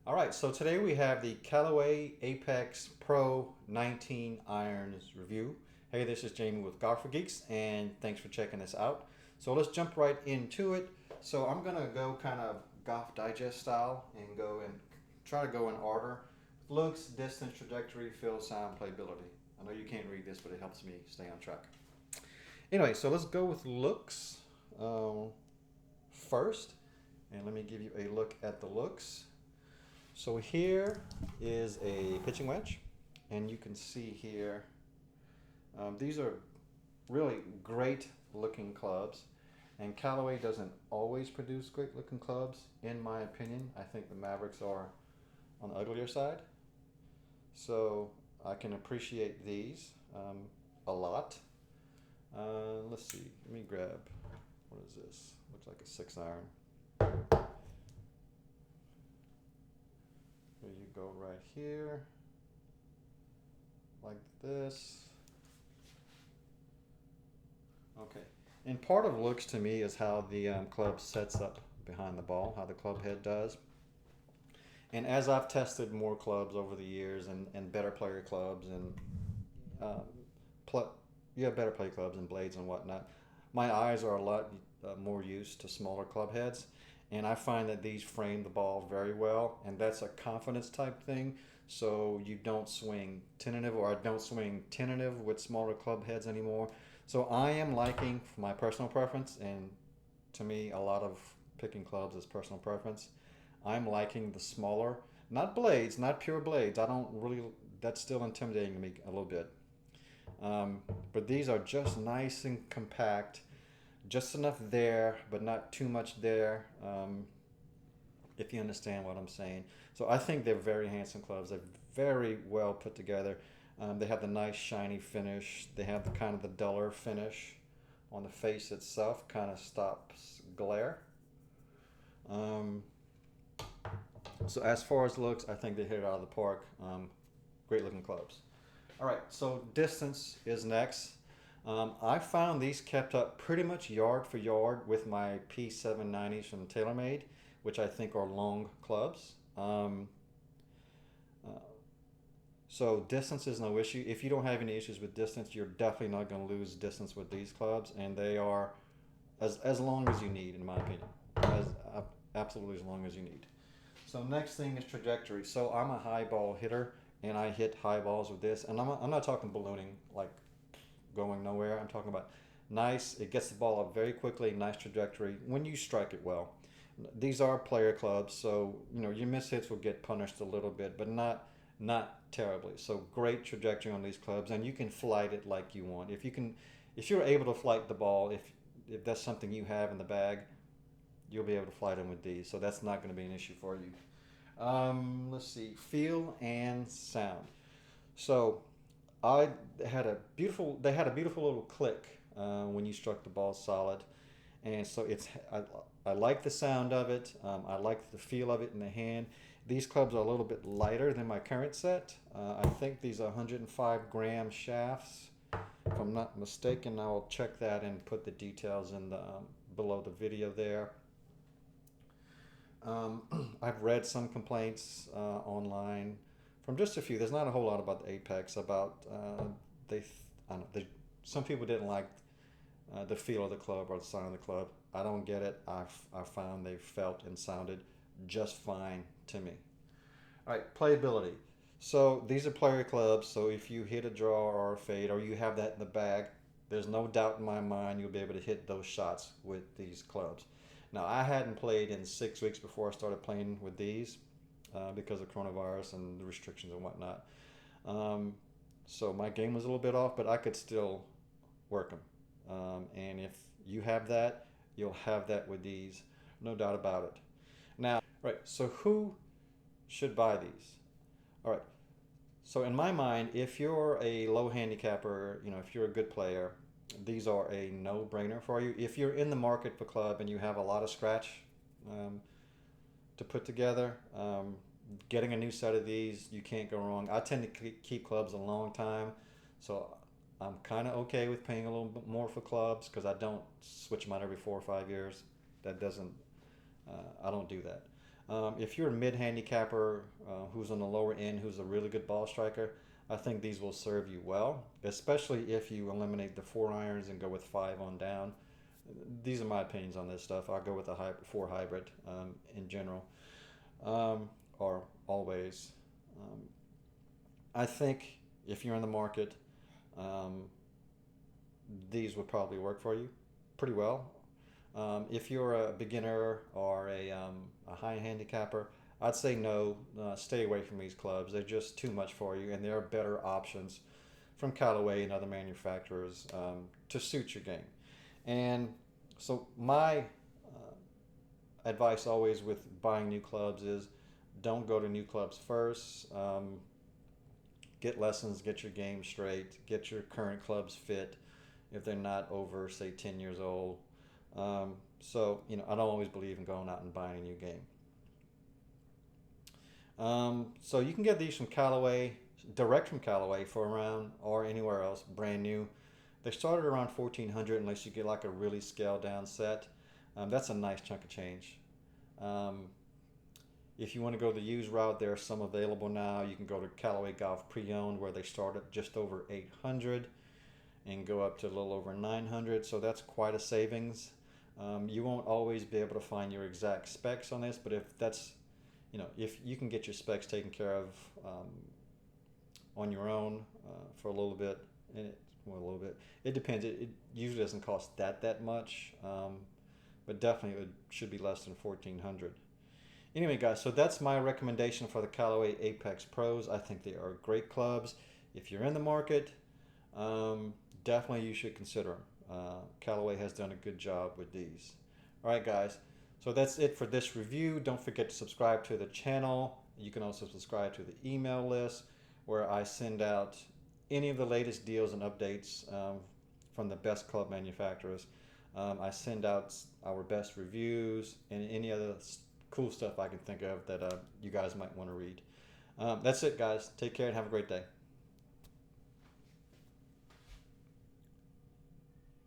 All right, so today we have the Callaway Apex Pro 19 irons review. Hey, this is Jamie with Geeks, and thanks for checking this out. So let's jump right into it. So I'm gonna go kind of Golf Digest style and go and try to go in order. Looks, distance, trajectory, feel, sound, playability. I know you can't read this, but it helps me stay on track. Anyway, so let's go with looks first, and let me give you a look at the looks. So here is a pitching wedge, and you can see here, these are really great looking clubs, and Callaway doesn't always produce great looking clubs, in my opinion. I think the Mavericks are on the uglier side, so I can appreciate these a lot. Let's see, let me grab, what is this? Looks like a 6-iron. Here you go right here, like this. Okay, and part of looks to me is how the club sets up behind the ball, how the club head does. And as I've tested more clubs over the years and better player clubs and um, pl- better play clubs and blades and whatnot, my eyes are a lot more used to smaller club heads, and I find that these frame the ball very well, and that's a confidence type thing. So you don't swing tentative, or I don't swing tentative with smaller club heads anymore. So I am liking, for my personal preference, and to me, a lot of picking clubs is personal preference. I'm liking the smaller, not blades, not pure blades. I don't really, that's still intimidating to me a little bit. Um, but these are just nice and compact, just enough there, but not too much there. If you understand what I'm saying. So I think they're very handsome clubs. They're very well put together. They have the nice shiny finish. They have the kind of the duller finish on the face itself, kind of stops glare. Um, so as far as looks, I think they hit it out of the park. Great looking clubs. All right, so distance is next. I found these kept up pretty much yard for yard with my P790s from TaylorMade, which I think are long clubs. Uh, so distance is no issue. If you don't have any issues with distance, you're definitely not going to lose distance with these clubs, and they are as long as you need, in my opinion, as absolutely as long as you need. So next thing is trajectory. So I'm a high ball hitter, and I hit high balls with this, and I'm not talking ballooning like going nowhere. I'm talking about nice. It gets the ball up very quickly, nice trajectory when you strike it well. These are player clubs, so your miss hits will get punished a little bit, but not terribly. So great trajectory on these clubs, and you can flight it like you want. If you're able to flight the ball, if that's something you have in the bag, you'll be able to flight them with these. So that's not going to be an issue for you. Let's see, feel and sound. So I had a beautiful. They had a beautiful little click when you struck the ball solid, and so I like the sound of it. I like the feel of it in the hand. These clubs are a little bit lighter than my current set. I think these are 105 gram shafts, if I'm not mistaken. I'll check that and put the details in the below the video there. I've read some complaints online from just a few. There's not a whole lot about the Apex. About they, I don't know, some people didn't like the feel of the club or the sound of the club. I don't get it. I found they felt and sounded just fine to me. All right, playability. So these are player clubs. So if you hit a draw or a fade, or you have that in the bag, there's no doubt in my mind you'll be able to hit those shots with these clubs. Now, I hadn't played in 6 weeks before I started playing with these because of coronavirus and the restrictions and whatnot. Um, so my game was a little bit off, but I could still work them. And if you have that, you'll have that with these, no doubt about it. Now, right, so who should buy these? All right, so in my mind, if you're a low handicapper, if you're a good player, these are a no-brainer for you. If you're in the market for club and you have a lot of scratch um, to put together, getting a new set of these, you can't go wrong. I tend to keep clubs a long time, so I'm kind of okay with paying a little bit more for clubs because I don't switch them out every 4 or 5 years. That doesn't, I don't do that. If you're a mid-handicapper who's on the lower end, who's a really good ball striker, I think these will serve you well, especially if you eliminate the 4 irons and go with 5 on down. These are my opinions on this stuff. I'll go with a 4 hybrid in general, or always. Um, I think if you're in the market, um, these would probably work for you pretty well. If you're a beginner or a high handicapper, I'd say no, stay away from these clubs. They're just too much for you, and there are better options from Callaway and other manufacturers to suit your game. And so, my advice always with buying new clubs is don't go to new clubs first. Get lessons, get your game straight, get your current clubs fit if they're not over, say, 10 years old. I don't always believe in going out and buying a new game. So you can get these from Callaway, direct from Callaway for around, or anywhere else, brand new. They started around 1400 unless you get like a really scaled down set. That's a nice chunk of change. Um, if you want to go the used route, there are some available now. You can go to Callaway Golf Pre-Owned where they start at just over 800 and go up to a little over 900. So that's quite a savings. You won't always be able to find your exact specs on this, but if you can get your specs taken care of on your own for a little bit, it depends. It usually doesn't cost that much, but definitely it should be less than 1400. Anyway, guys, so that's my recommendation for the Callaway Apex Pros. I think they are great clubs. If you're in the market, definitely you should consider them. Callaway has done a good job with these. All right, guys. So that's it for this review. Don't forget to subscribe to the channel. You can also subscribe to the email list where I send out any of the latest deals and updates from the best club manufacturers. I send out our best reviews and any other cool stuff I can think of that you guys might want to read. That's it, guys. Take care and have a great day.